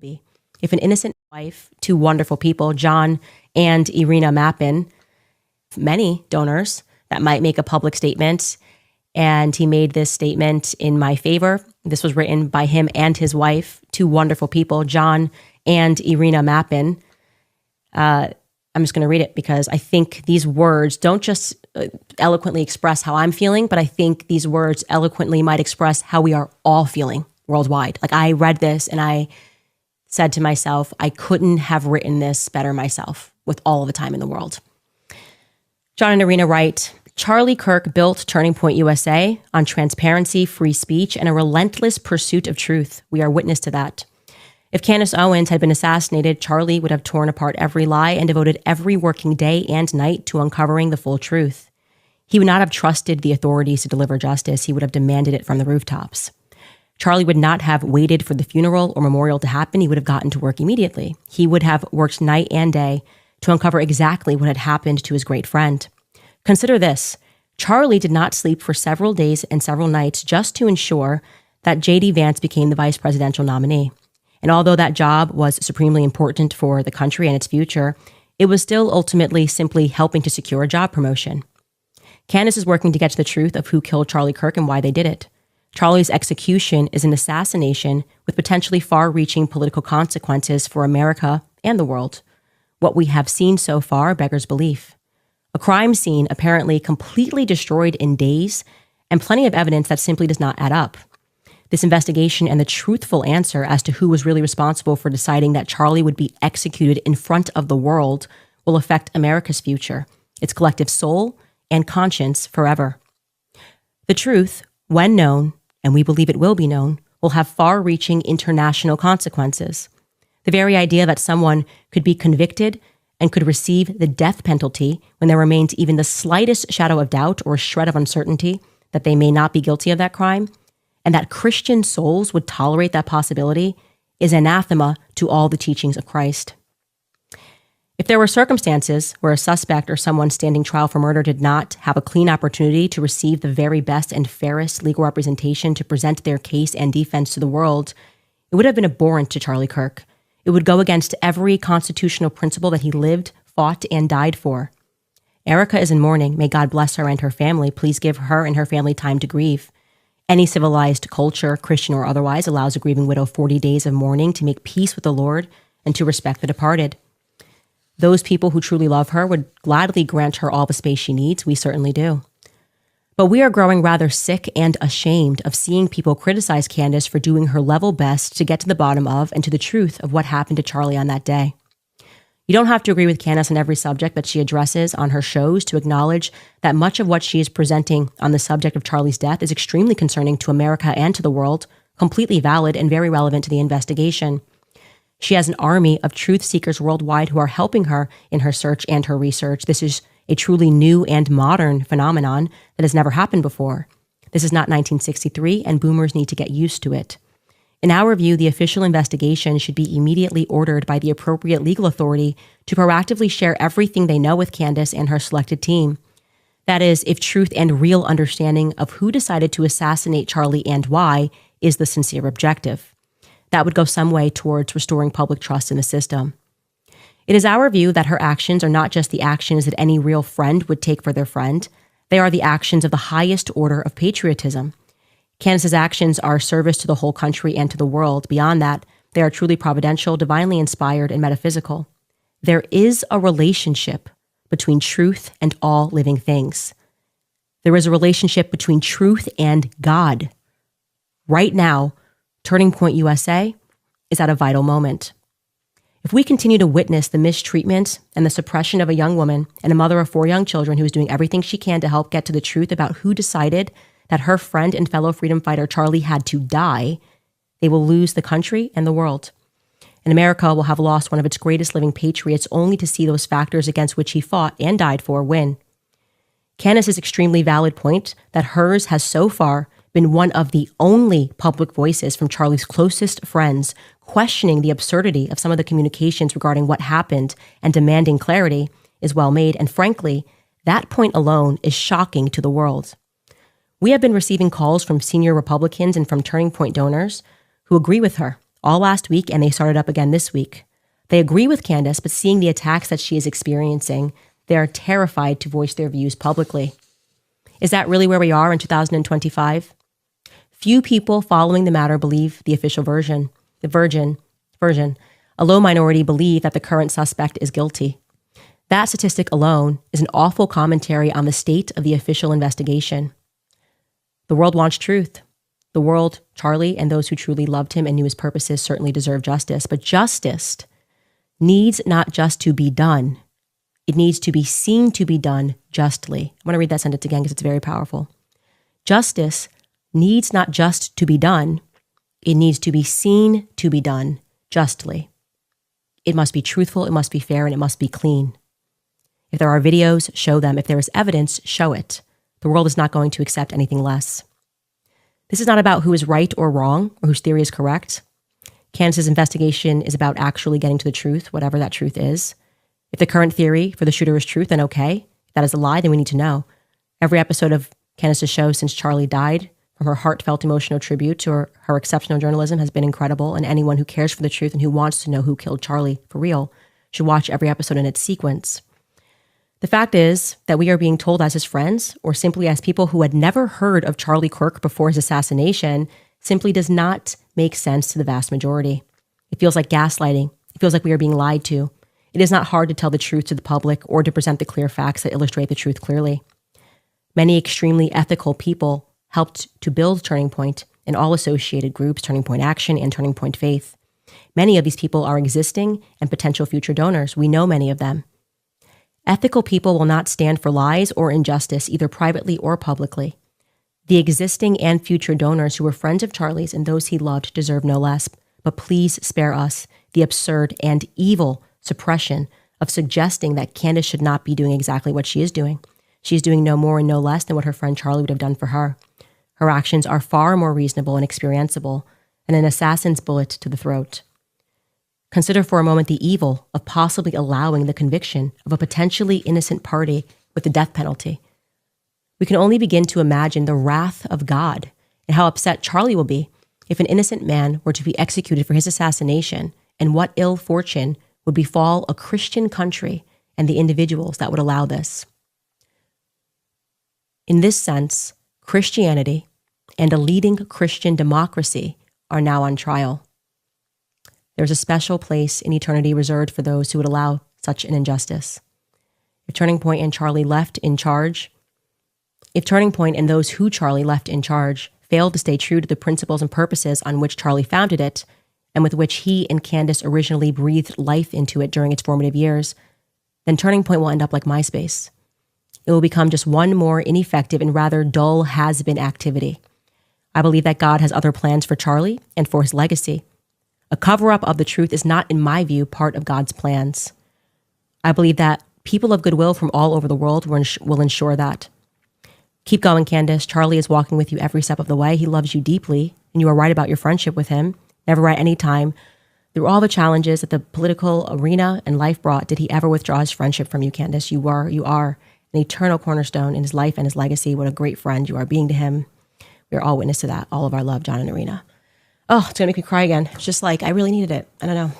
be. If an innocent wife, two wonderful people, John and Irina Mappin, many donors that might make a public statement, and he made this statement in my favor. This was written by him and his wife, two wonderful people, John and Irina Mappin. I'm just going to read it because I think these words don't just eloquently express how I'm feeling, but I think these words eloquently might express how we are all feeling worldwide. Like, I read this and I said to myself, I couldn't have written this better myself with all of the time in the world. John and Irina write, Charlie Kirk built Turning Point USA on transparency, free speech, and a relentless pursuit of truth. We are witness to that. If Candace Owens had been assassinated, Charlie would have torn apart every lie and devoted every working day and night to uncovering the full truth. He would not have trusted the authorities to deliver justice. He would have demanded it from the rooftops. Charlie would not have waited for the funeral or memorial to happen. He would have gotten to work immediately. He would have worked night and day to uncover exactly what had happened to his great friend. Consider this. Charlie did not sleep for several days and several nights just to ensure that J.D. Vance became the vice presidential nominee. And although that job was supremely important for the country and its future, it was still ultimately simply helping to secure a job promotion. Candace is working to get to the truth of who killed Charlie Kirk and why they did it. Charlie's execution is an assassination with potentially far-reaching political consequences for America and the world. What we have seen so far beggars belief. A crime scene apparently completely destroyed in days, and plenty of evidence that simply does not add up. This investigation and the truthful answer as to who was really responsible for deciding that Charlie would be executed in front of the world will affect America's future, its collective soul and conscience forever. The truth, when known, and we believe it will be known, will have far-reaching international consequences. The very idea that someone could be convicted and could receive the death penalty when there remains even the slightest shadow of doubt or shred of uncertainty that they may not be guilty of that crime, and that Christian souls would tolerate that possibility, is anathema to all the teachings of Christ. If there were circumstances where a suspect or someone standing trial for murder did not have a clean opportunity to receive the very best and fairest legal representation to present their case and defense to the world, it would have been abhorrent to Charlie Kirk. It would go against every constitutional principle that he lived, fought, and died for. Erica is in mourning. May God bless her and her family. Please give her and her family time to grieve. Any civilized culture, Christian or otherwise, allows a grieving widow 40 days of mourning to make peace with the Lord and to respect the departed. Those people who truly love her would gladly grant her all the space she needs. We certainly do. But we are growing rather sick and ashamed of seeing people criticize Candace for doing her level best to get to the bottom of and to the truth of what happened to Charlie on that day. You don't have to agree with Candace on every subject that she addresses on her shows to acknowledge that much of what she is presenting on the subject of Charlie's death is extremely concerning to America and to the world, completely valid and very relevant to the investigation. She has an army of truth seekers worldwide who are helping her in her search and her research. This is a truly new and modern phenomenon that has never happened before. This is not 1963, and boomers need to get used to it. In our view, the official investigation should be immediately ordered by the appropriate legal authority to proactively share everything they know with Candace and her selected team. That is, if truth and real understanding of who decided to assassinate Charlie and why is the sincere objective. That would go some way towards restoring public trust in the system. It is our view that her actions are not just the actions that any real friend would take for their friend. They are the actions of the highest order of patriotism. Candace's actions are service to the whole country and to the world. Beyond that, they are truly providential, divinely inspired, and metaphysical. There is a relationship between truth and all living things. There is a relationship between truth and God. Right now, Turning Point USA is at a vital moment. If we continue to witness the mistreatment and the suppression of a young woman and a mother of 4 young children who is doing everything she can to help get to the truth about who decided that her friend and fellow freedom fighter Charlie had to die, they will lose the country and the world. And America will have lost one of its greatest living patriots only to see those factors against which he fought and died for win. Candace's extremely valid point that hers has so far been one of the only public voices from Charlie's closest friends questioning the absurdity of some of the communications regarding what happened and demanding clarity is well made, and frankly, that point alone is shocking to the world. We have been receiving calls from senior Republicans and from Turning Point donors who agree with her all last week, and they started up again this week. They agree with Candace, but seeing the attacks that she is experiencing, they are terrified to voice their views publicly. Is that really where we are in 2025? Few people following the matter believe the official version. A low minority believe that the current suspect is guilty. That statistic alone is an awful commentary on the state of the official investigation. The world wants truth. The world, Charlie, and those who truly loved him and knew his purposes certainly deserve justice. But justice needs not just to be done. It needs to be seen to be done justly. I'm going to read that sentence again because it's very powerful. Justice needs not just to be done. It needs to be seen to be done justly. It must be truthful, it must be fair, and it must be clean. If there are videos, show them. If there is evidence, show it. The world is not going to accept anything less. This is not about who is right or wrong or whose theory is correct. Candace's investigation is about actually getting to the truth, whatever that truth is. If the current theory for the shooter is truth, then okay. If that is a lie, then we need to know. Every episode of Candace's show since Charlie died, from her heartfelt emotional tribute to her exceptional journalism, has been incredible, and anyone who cares for the truth and who wants to know who killed Charlie for real should watch every episode in its sequence. The fact is that we are being told as his friends, or simply as people who had never heard of Charlie Kirk before his assassination, simply does not make sense to the vast majority. It feels like gaslighting. It feels like we are being lied to. It is not hard to tell the truth to the public or to present the clear facts that illustrate the truth clearly. Many extremely ethical people helped to build Turning Point and all associated groups, Turning Point Action and Turning Point Faith. Many of these people are existing and potential future donors. We know many of them. Ethical people will not stand for lies or injustice, either privately or publicly. The existing and future donors who were friends of Charlie's and those he loved deserve no less, but please spare us the absurd and evil suppression of suggesting that Candace should not be doing exactly what she is doing. She is doing no more and no less than what her friend Charlie would have done for her. Her actions are far more reasonable and experienceable than an assassin's bullet to the throat. Consider for a moment the evil of possibly allowing the conviction of a potentially innocent party with the death penalty. We can only begin to imagine the wrath of God and how upset Charlie will be if an innocent man were to be executed for his assassination, and what ill fortune would befall a Christian country and the individuals that would allow this. In this sense, Christianity and a leading Christian democracy are now on trial. There's a special place in eternity reserved for those who would allow such an injustice. If Turning Point and Charlie left in charge, if Turning Point and those who Charlie left in charge failed to stay true to the principles and purposes on which Charlie founded it, and with which he and Candace originally breathed life into it during its formative years, then Turning Point will end up like MySpace. It will become just one more ineffective and rather dull has-been activity. I believe that God has other plans for Charlie and for his legacy. A cover-up of the truth is not, in my view, part of God's plans. I believe that people of goodwill from all over the world will ensure that. Keep going, Candace. Charlie is walking with you every step of the way. He loves you deeply, and you are right about your friendship with him. Never at any time, through all the challenges that the political arena and life brought, did he ever withdraw his friendship from you, Candace. You are an eternal cornerstone in his life and his legacy. What a great friend you are being to him. We are all witness to that. All of our love, John and Irina. Oh, it's going to make me cry again. It's just like, I really needed it. I don't know.